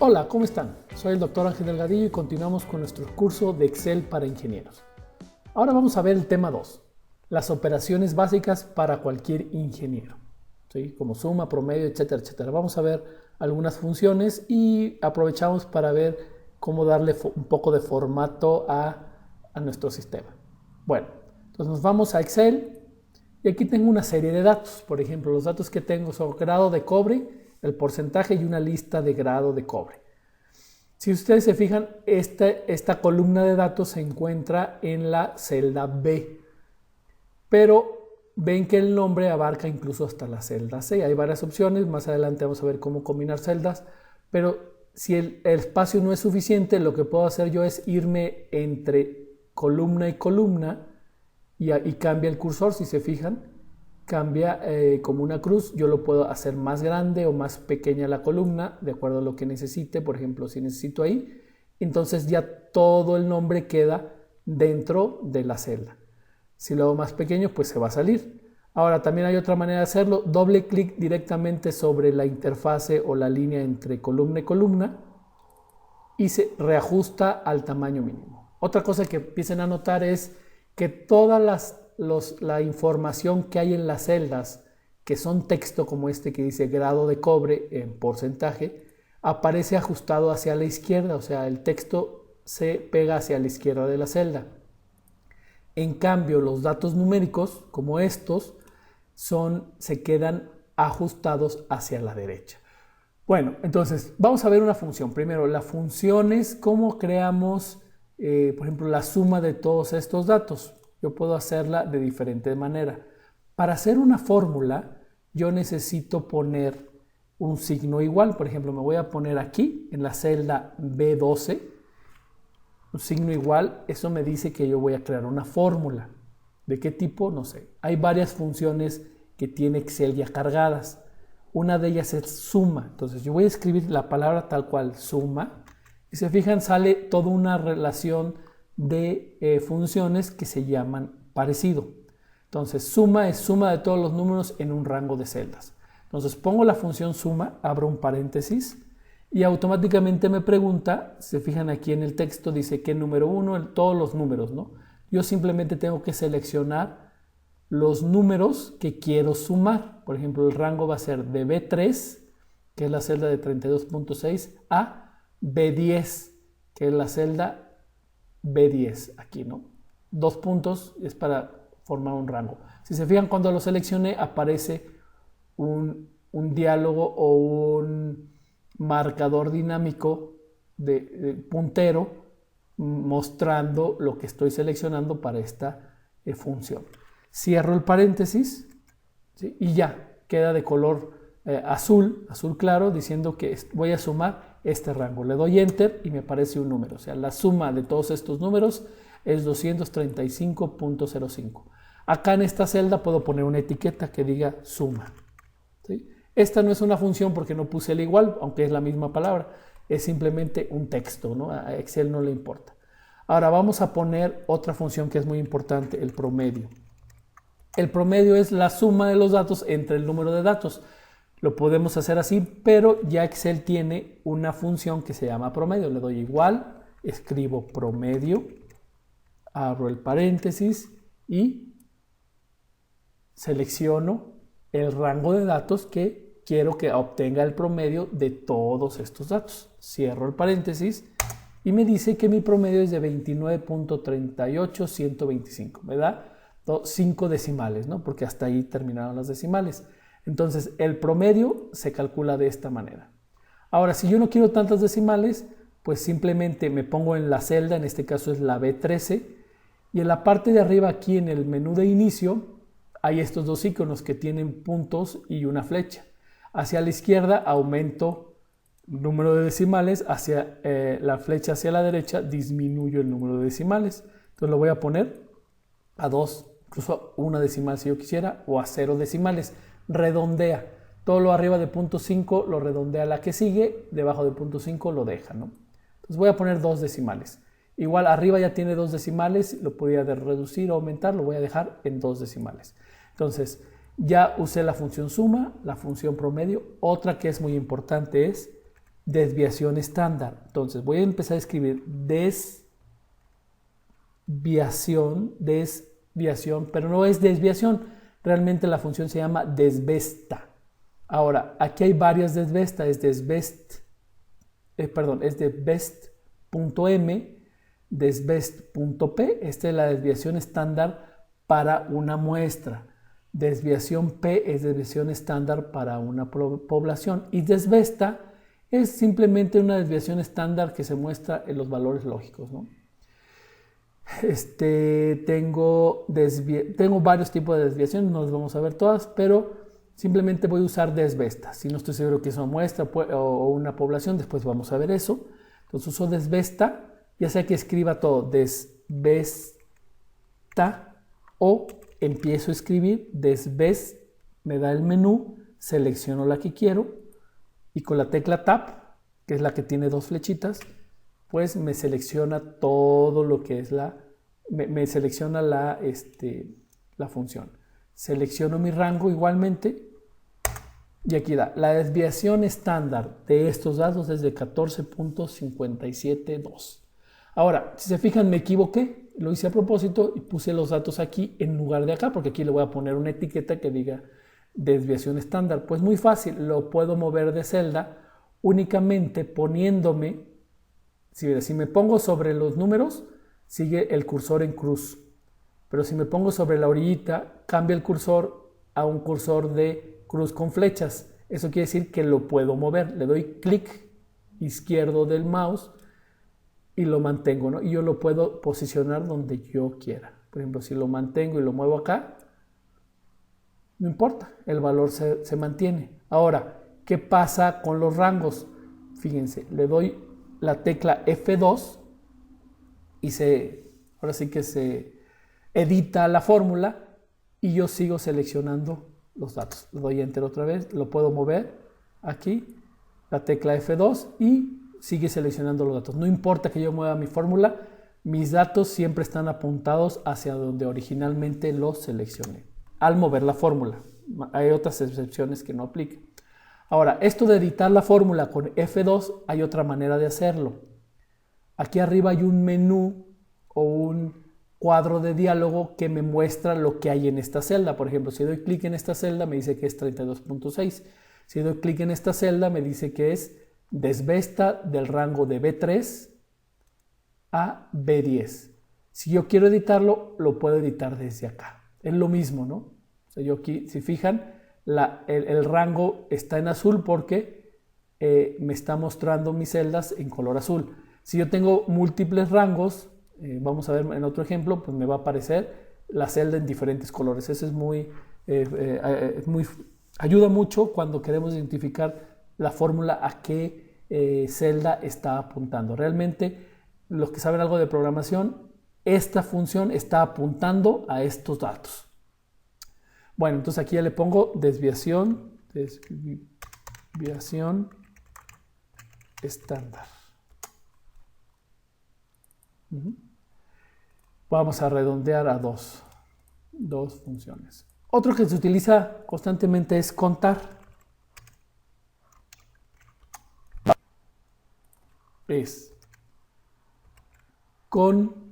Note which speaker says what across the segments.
Speaker 1: Hola, ¿cómo están? Soy el Dr. Ángel Delgadillo y continuamos con nuestro curso de Excel para ingenieros. Ahora vamos a ver el tema 2, las operaciones básicas para cualquier ingeniero, ¿sí? Como suma, promedio, etcétera, etcétera. Vamos a ver algunas funciones y aprovechamos para ver cómo darle un poco de formato a nuestro sistema. Bueno, entonces nos vamos a Excel y aquí tengo una serie de datos. Por ejemplo, los datos que tengo son grado de cobre, el porcentaje y una lista de grado de cobre. Si ustedes se fijan, esta columna de datos se encuentra en la celda B, pero ven que el nombre abarca incluso hasta la celda C. Hay varias opciones, más adelante vamos a ver cómo combinar celdas, pero si el espacio no es suficiente, lo que puedo hacer yo es irme entre columna y columna y cambia el cursor, si se fijan, cambia como una cruz. Yo lo puedo hacer más grande o más pequeña la columna, de acuerdo a lo que necesite. Por ejemplo, si necesito ahí, entonces ya todo el nombre queda dentro de la celda. Si lo hago más pequeño, pues se va a salir. Ahora, también hay otra manera de hacerlo. Doble clic directamente sobre la interfase o la línea entre columna y columna y se reajusta al tamaño mínimo. Otra cosa que empiecen a notar es que toda la información que hay en las celdas, que son texto como este que dice grado de cobre en porcentaje, aparece ajustado hacia la izquierda, o sea, el texto se pega hacia la izquierda de la celda. En cambio, los datos numéricos, como estos, se quedan ajustados hacia la derecha. Bueno, entonces vamos a ver una función. Primero, la función es cómo creamos, por ejemplo, la suma de todos estos datos. Yo puedo hacerla de diferente manera. Para hacer una fórmula, yo necesito poner un signo igual. Por ejemplo, me voy a poner aquí, en la celda B12, un signo igual. Eso me dice que yo voy a crear una fórmula. ¿De qué tipo? No sé. Hay varias funciones que tiene Excel ya cargadas. Una de ellas es suma. Entonces, yo voy a escribir la palabra tal cual, suma. Y se fijan, sale toda una relación de funciones que se llaman parecido. Entonces, suma es suma de todos los números en un rango de celdas. Entonces, pongo la función suma, abro un paréntesis y automáticamente me pregunta, se fijan aquí en el texto, dice que número 1, todos los números, ¿no? Yo simplemente tengo que seleccionar los números que quiero sumar. Por ejemplo, el rango va a ser de B3, que es la celda de 32.6, a B10, que es la celda B10 aquí, ¿no? 2 puntos es para formar un rango. Si se fijan, cuando lo seleccioné aparece un diálogo o un marcador dinámico de puntero mostrando lo que estoy seleccionando para esta función. Cierro el paréntesis, ¿sí? Y ya queda de color azul claro, diciendo que voy a sumar este rango. Le doy enter y me aparece un número. O sea, la suma de todos estos números es 235.05. Acá en esta celda puedo poner una etiqueta que diga suma, ¿sí? Esta no es una función porque no puse el igual, aunque es la misma palabra. Es simplemente un texto, ¿no? A Excel no le importa. Ahora vamos a poner otra función que es muy importante, el promedio. El promedio es la suma de los datos entre el número de datos. Lo podemos hacer así, pero ya Excel tiene una función que se llama promedio. Le doy igual, escribo promedio, abro el paréntesis y selecciono el rango de datos que quiero que obtenga el promedio de todos estos datos. Cierro el paréntesis y me dice que mi promedio es de 29.38125. Me da 5 decimales, ¿no? Porque hasta ahí terminaron las decimales. Entonces, el promedio se calcula de esta manera. Ahora, si yo no quiero tantas decimales, pues simplemente me pongo en la celda, en este caso es la B13, y en la parte de arriba, aquí en el menú de inicio, hay estos dos iconos que tienen puntos y una flecha. Hacia la izquierda aumento el número de decimales, hacia la flecha hacia la derecha disminuyo el número de decimales. Entonces lo voy a poner a 2, incluso una decimal si yo quisiera, o a 0 decimales. Redondea. Todo lo arriba de 0.5 lo redondea a la que sigue, debajo de 0.5 lo deja, ¿no? Entonces voy a poner 2 decimales. Igual arriba ya tiene 2 decimales, lo podría reducir o aumentar, lo voy a dejar en 2 decimales. Entonces, ya usé la función suma, la función promedio. Otra que es muy importante es desviación estándar. Entonces voy a empezar a escribir desviación, pero no es desviación, realmente la función se llama desvesta. Ahora, aquí hay varias desvesta, es desvest.m, desvest.p, esta es la desviación estándar para una muestra. Desviación P es desviación estándar para una población y desvesta es simplemente una desviación estándar que se muestra en los valores lógicos, ¿no? Tengo varios tipos de desviaciones, no las vamos a ver todas, pero simplemente voy a usar desvesta. Si no estoy seguro que es una muestra o una población, después vamos a ver eso. Entonces uso desvesta, ya sea que escriba todo desvesta o empiezo a escribir desvest, me da el menú, selecciono la que quiero y con la tecla Tab, que es la que tiene dos flechitas, pues me selecciona todo lo que es me selecciona la función. Selecciono mi rango igualmente y aquí da, la desviación estándar de estos datos es de 14.572. Ahora, si se fijan, me equivoqué, lo hice a propósito y puse los datos aquí en lugar de acá, porque aquí le voy a poner una etiqueta que diga desviación estándar. Pues muy fácil, lo puedo mover de celda únicamente poniéndome, si me pongo sobre los números, sigue el cursor en cruz. Pero si me pongo sobre la orillita, cambia el cursor a un cursor de cruz con flechas. Eso quiere decir que lo puedo mover. Le doy clic izquierdo del mouse y lo mantengo, ¿no? Y yo lo puedo posicionar donde yo quiera. Por ejemplo, si lo mantengo y lo muevo acá, no importa, el valor se mantiene. Ahora, ¿qué pasa con los rangos? Fíjense, le doy la tecla F2 y ahora sí que se edita la fórmula y yo sigo seleccionando los datos. Le doy Enter otra vez, lo puedo mover aquí, la tecla F2 y sigue seleccionando los datos. No importa que yo mueva mi fórmula, mis datos siempre están apuntados hacia donde originalmente los seleccioné al mover la fórmula. Hay otras excepciones que no aplican. Ahora, esto de editar la fórmula con F2, hay otra manera de hacerlo. Aquí arriba hay un menú o un cuadro de diálogo que me muestra lo que hay en esta celda. Por ejemplo, si doy clic en esta celda, me dice que es 32.6. Si doy clic en esta celda, me dice que es desvesta del rango de B3 a B10. Si yo quiero editarlo, lo puedo editar desde acá. Es lo mismo, ¿no? O sea, yo aquí, si fijan, el rango está en azul porque me está mostrando mis celdas en color azul. Si yo tengo múltiples rangos, vamos a ver en otro ejemplo, pues me va a aparecer la celda en diferentes colores. Eso es ayuda mucho cuando queremos identificar la fórmula a qué celda está apuntando. Realmente, los que saben algo de programación, esta función está apuntando a estos datos. Bueno, entonces aquí ya le pongo desviación estándar. Vamos a redondear a dos funciones. Otro que se utiliza constantemente es contar. Es contar,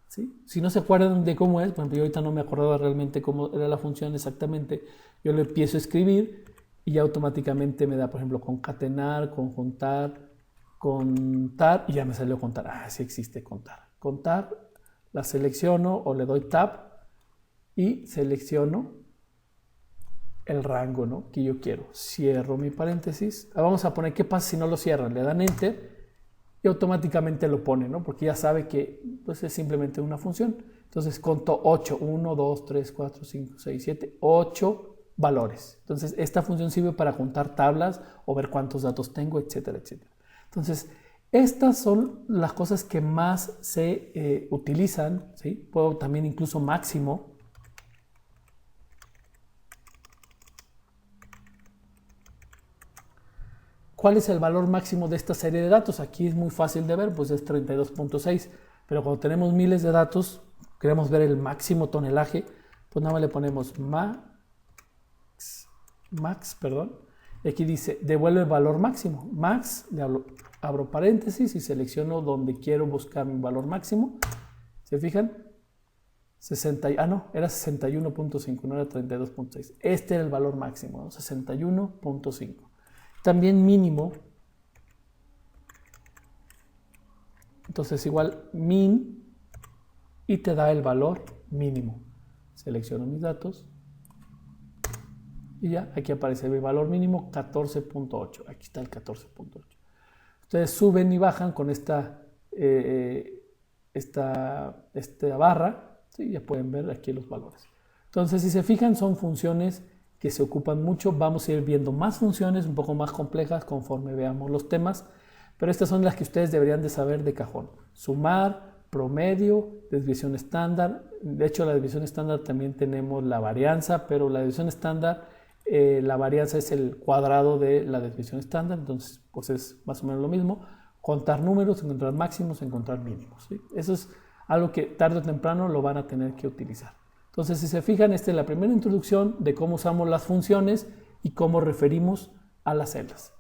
Speaker 1: ¿sí? Si no se acuerdan de cómo es, por ejemplo, yo ahorita no me acordaba realmente cómo era la función exactamente, yo lo empiezo a escribir y ya automáticamente me da, por ejemplo, concatenar, conjuntar, contar, y ya me salió contar. Ah, sí existe contar. Contar, la selecciono o le doy Tab y selecciono el rango, ¿no?, que yo quiero. Cierro mi paréntesis. Vamos a poner qué pasa si no lo cierran. Le dan Enter y automáticamente lo pone, ¿no? Porque ya sabe que pues, es simplemente una función. Entonces conto 8, 1, 2, 3, 4, 5, 6, 7, 8 valores. Entonces esta función sirve para juntar tablas o ver cuántos datos tengo, etcétera, etcétera. Entonces estas son las cosas que más se utilizan, ¿sí? Puedo también incluso máximo. ¿Cuál es el valor máximo de esta serie de datos? Aquí es muy fácil de ver, pues es 32.6, pero cuando tenemos miles de datos, queremos ver el máximo tonelaje, pues nada más le ponemos max, Y aquí dice, devuelve el valor máximo. Max, abro paréntesis y selecciono donde quiero buscar mi valor máximo. ¿Se fijan? Era 61.5, no era 32.6. Este era el valor máximo, ¿no? 61.5. También mínimo. Entonces igual min y te da el valor mínimo. Selecciono mis datos. Y ya, aquí aparece mi valor mínimo 14.8. Aquí está el 14.8. Ustedes suben y bajan con esta barra. ¿Sí? Ya pueden ver aquí los valores. Entonces, si se fijan, son funciones que se ocupan mucho. Vamos a ir viendo más funciones un poco más complejas conforme veamos los temas. Pero estas son las que ustedes deberían de saber de cajón. Sumar, promedio, desviación estándar. De hecho, la desviación estándar también tenemos la varianza, pero la desviación estándar, la varianza es el cuadrado de la desviación estándar, entonces pues es más o menos lo mismo. Contar números, encontrar máximos, encontrar mínimos, ¿sí? Eso es algo que tarde o temprano lo van a tener que utilizar. Entonces, si se fijan, esta es la primera introducción de cómo usamos las funciones y cómo referimos a las celdas.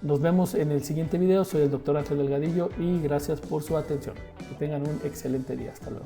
Speaker 1: Nos vemos en el siguiente video. Soy el Dr. Ángel Delgadillo y gracias por su atención. Que tengan un excelente día. Hasta luego.